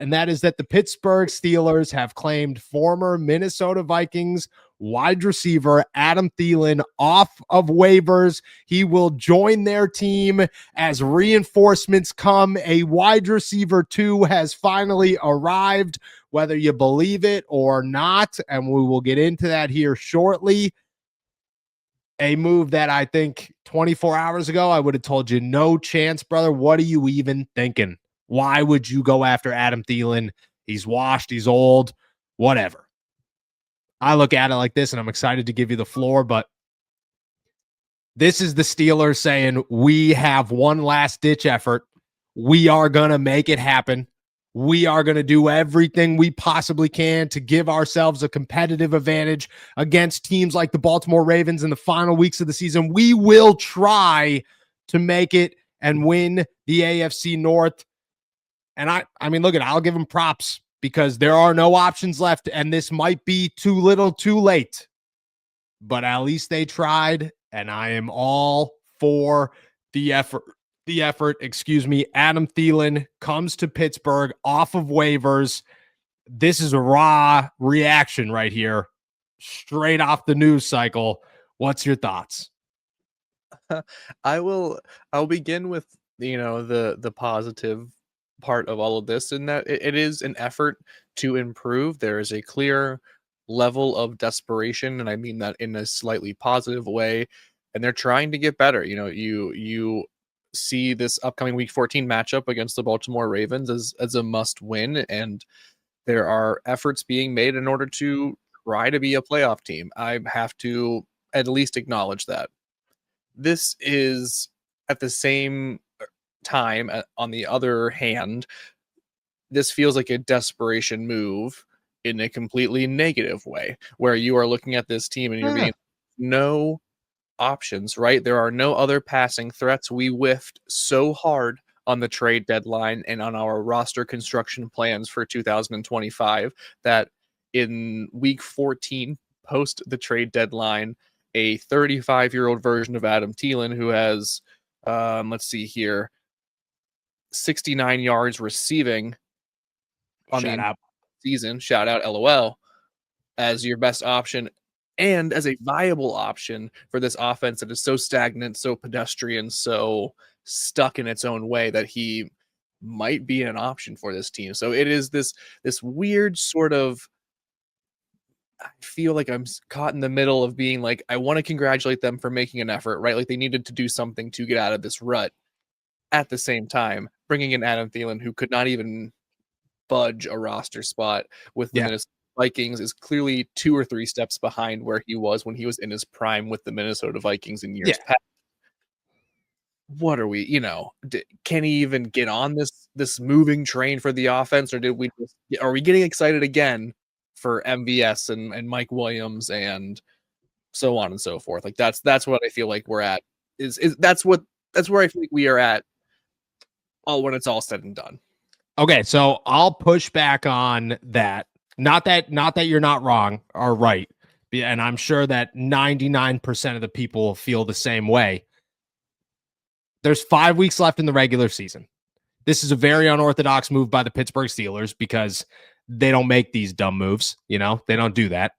and that is that the Pittsburgh Steelers have claimed former Minnesota Vikings wide receiver Adam Thielen off of waivers. He will join their team as reinforcements come. A wide receiver 2 has finally arrived, whether you believe it or not, and we will get into that here shortly. A move that I think 24 hours ago, I would have told you no chance, brother. What are you even thinking? Why would you go after Adam Thielen? He's washed, he's old, whatever. I look at it like this, and I'm excited to give you the floor, but this is the Steelers saying, we have one last-ditch effort. We are going to make it happen. We are going to do everything we possibly can to give ourselves a competitive advantage against teams like the Baltimore Ravens in the final weeks of the season. We will try to make it and win the AFC North. And I mean, look I'll give them props because there are no options left, and this might be too little too late. But at least they tried, and I am all for the effort. Adam Thielen comes to Pittsburgh off of waivers. This is a raw reaction right here, straight off the news cycle. What's your thoughts? I'll begin with, the positive part of all of this, in that it is an effort to improve. There is a clear level of desperation, and I mean that in a slightly positive way, and they're trying to get better. You see this upcoming week 14 matchup against the Baltimore Ravens as a must win, and there are efforts being made in order to try to be a playoff team. I have to at least acknowledge that. This is at the same time, on the other hand, this feels like a desperation move in a completely negative way, where you are looking at this team and you're being no options, right? There are no other passing threats. We whiffed so hard on the trade deadline and on our roster construction plans for 2025 that in week 14, post the trade deadline, a 35-year-old version of Adam Thielen who has, let's see here, 69 yards receiving on the season. Shout out, LOL, as your best option and as a viable option for this offense that is so stagnant, so pedestrian, so stuck in its own way that he might be an option for this team. So it is this weird sort of, I feel like I'm caught in the middle of being like, I want to congratulate them for making an effort, right? Like they needed to do something to get out of this rut. At the same time, bringing in Adam Thielen, who could not even budge a roster spot with the Minnesota Vikings, is clearly 2 or 3 steps behind where he was when he was in his prime with the Minnesota Vikings in years past. What are we, can he even get on this moving train for the offense, or are we getting excited again for MVS and Mike Williams and so on and so forth? Like that's what I feel like we're at. That's where I feel like we are at when it's all said and done. Okay, so I'll push back on that. Not that you're not wrong or right, and I'm sure that 99% of the people feel the same way. There's 5 weeks left in the regular season. This is a very unorthodox move by the Pittsburgh Steelers because they don't make these dumb moves. They don't do that.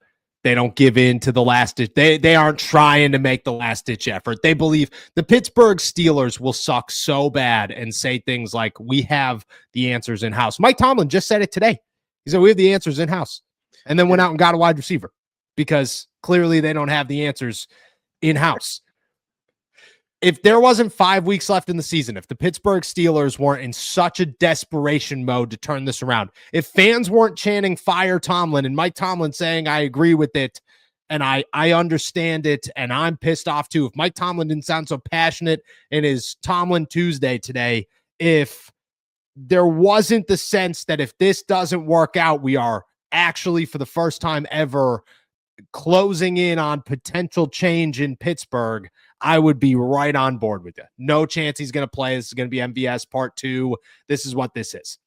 They don't give in to the last ditch. They aren't trying to make the last ditch effort. They believe the Pittsburgh Steelers will suck so bad and say things like, we have the answers in house. Mike Tomlin just said it today. He said, we have the answers in house, and then went out and got a wide receiver because clearly they don't have the answers in house. If there wasn't 5 weeks left in the season, if the Pittsburgh Steelers weren't in such a desperation mode to turn this around, if fans weren't chanting fire Tomlin and Mike Tomlin saying, I agree with it and I understand it and I'm pissed off too. If Mike Tomlin didn't sound so passionate in his Tomlin Tuesday today, if there wasn't the sense that if this doesn't work out, we are actually for the first time ever closing in on potential change in Pittsburgh, I would be right on board with you. No chance he's going to play. This is going to be MVS part 2. This is what this is.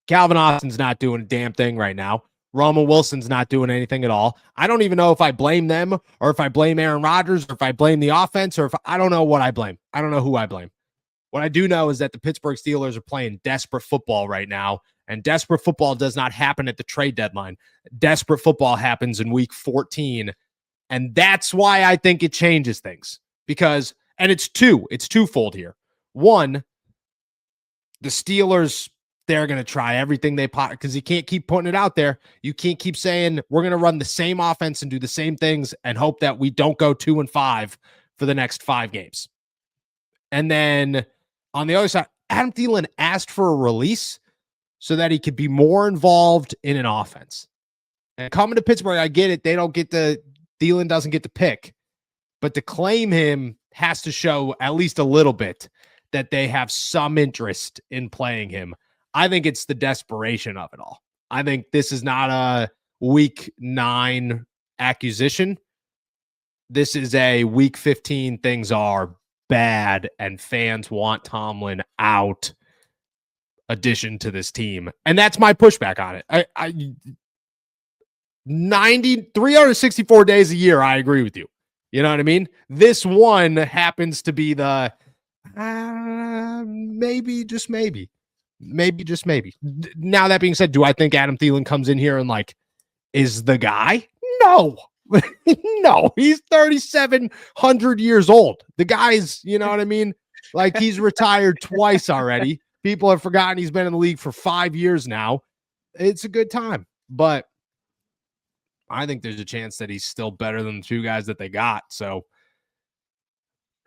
Calvin Austin's not doing a damn thing right now. Roman Wilson's not doing anything at all. I don't even know if I blame them or if I blame Aaron Rodgers or if I blame the offense or if I don't know what I blame. I don't know who I blame. What I do know is that the Pittsburgh Steelers are playing desperate football right now, and desperate football does not happen at the trade deadline. Desperate football happens in week 14, and that's why I think it changes things. Because, and it's twofold here. One, the Steelers, they're going to try everything they because you can't keep putting it out there. You can't keep saying we're going to run the same offense and do the same things and hope that we don't go 2-5 for the next 5 games. And then on the other side, Adam Thielen asked for a release so that he could be more involved in an offense. And coming to Pittsburgh, I get it. Thielen doesn't get the pick, but to claim him has to show at least a little bit that they have some interest in playing him. I think it's the desperation of it all. I think this is not a week 9 acquisition. This is a week 15, things are bad and fans want Tomlin out addition to this team. And that's my pushback on it. 364 days a year, I agree with you. You know what I mean? This one happens to be the maybe, just maybe. Now, that being said, do I think Adam Thielen comes in here and is the guy? No. No, he's 3,700 years old. The guy's, you know what I mean? He's retired twice already. People have forgotten he's been in the league for 5 years now. It's a good time, but I think there's a chance that he's still better than the 2 guys that they got. So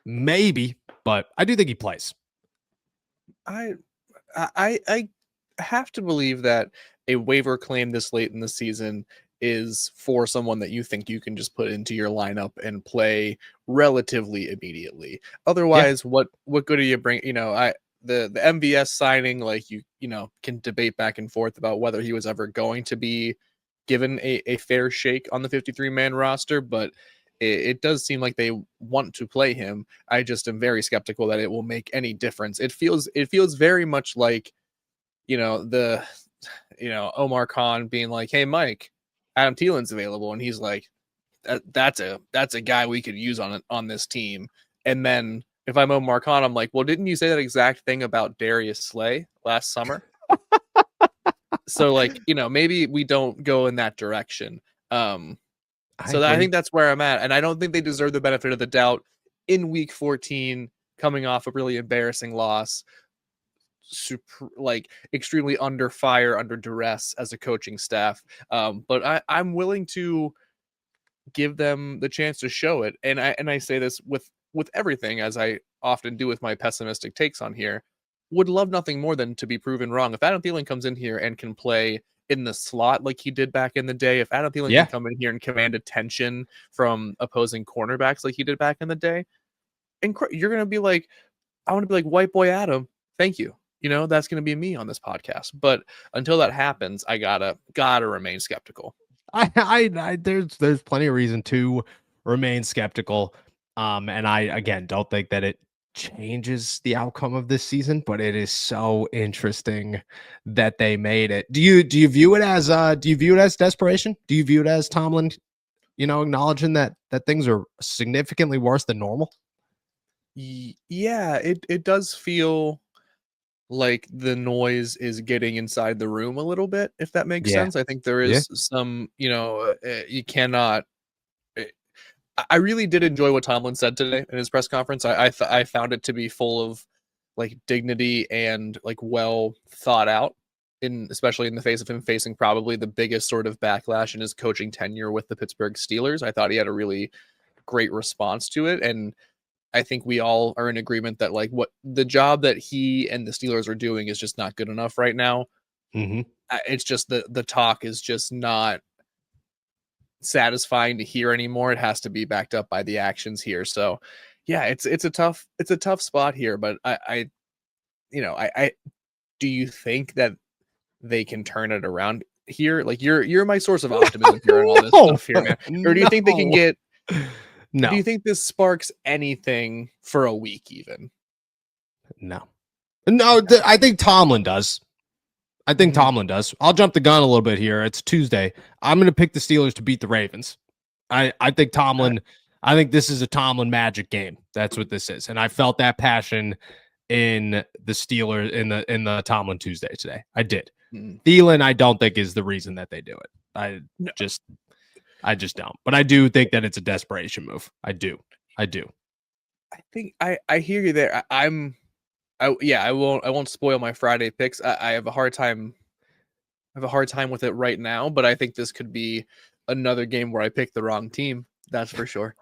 maybe, but I do think he plays. I have to believe that a waiver claim this late in the season is for someone that you think you can just put into your lineup and play relatively immediately. Otherwise, what good are you bring? The MVS signing, you can debate back and forth about whether he was ever going to be given a fair shake on the 53-man roster, but it does seem like they want to play him. I just am very skeptical that it will make any difference. It feels very much like, Omar Khan being like, "Hey, Mike, Adam Thielen's available," and he's like, "That's a guy we could use on this team." And then if I'm Omar Khan, I'm like, "Well, didn't you say that exact thing about Darius Slay last summer?" So maybe we don't go in that direction. I think that's where I'm at. And I don't think they deserve the benefit of the doubt in week 14, coming off a really embarrassing loss, extremely under fire, under duress as a coaching staff. But I'm willing to give them the chance to show it. And I say this with everything, as I often do with my pessimistic takes on here. Would love nothing more than to be proven wrong. If Adam Thielen comes in here and can play in the slot like he did back in the day, if Adam Thielen can come in here and command attention from opposing cornerbacks like he did back in the day, and you're going to be like, I want to be like, white boy Adam, thank you. That's going to be me on this podcast. But until that happens, I gotta remain skeptical. There's plenty of reason to remain skeptical. And I, again, don't think that it changes the outcome of this season, but it is so interesting that they made it. Do you view it as desperation? Do you view it as Tomlin, acknowledging that things are significantly worse than normal? Yeah, it does feel like the noise is getting inside the room a little bit, if that makes sense. I think there is some, you cannot. I really did enjoy what Tomlin said today in his press conference. I found it to be full of dignity and well thought out, especially in the face of him facing probably the biggest sort of backlash in his coaching tenure with the Pittsburgh Steelers. I thought he had a really great response to it, and I think we all are in agreement that what the job that he and the Steelers are doing is just not good enough right now. Mm-hmm. It's just the talk is just not satisfying to hear anymore. It has to be backed up by the actions here. So yeah, it's a tough spot here, but I do you think that they can turn it around here? You're my source of optimism here and all this stuff here, man. Or do you think they can get No. Do you think this sparks anything for a week even? No. I think Tomlin does. Tomlin does. I'll jump the gun a little bit here. It's Tuesday. I'm going to pick the Steelers to beat the Ravens. I think Tomlin, I think this is a Tomlin magic game. That's what this is. And I felt that passion in the Steelers in the Tomlin Tuesday today. I did. Mm. Thielen, I don't think is the reason that they do it. No. I just don't. But I do think that it's a desperation move. I do. I think I hear you there. I won't spoil my Friday picks. I have a hard time with it right now, but I think this could be another game where I pick the wrong team. That's for sure.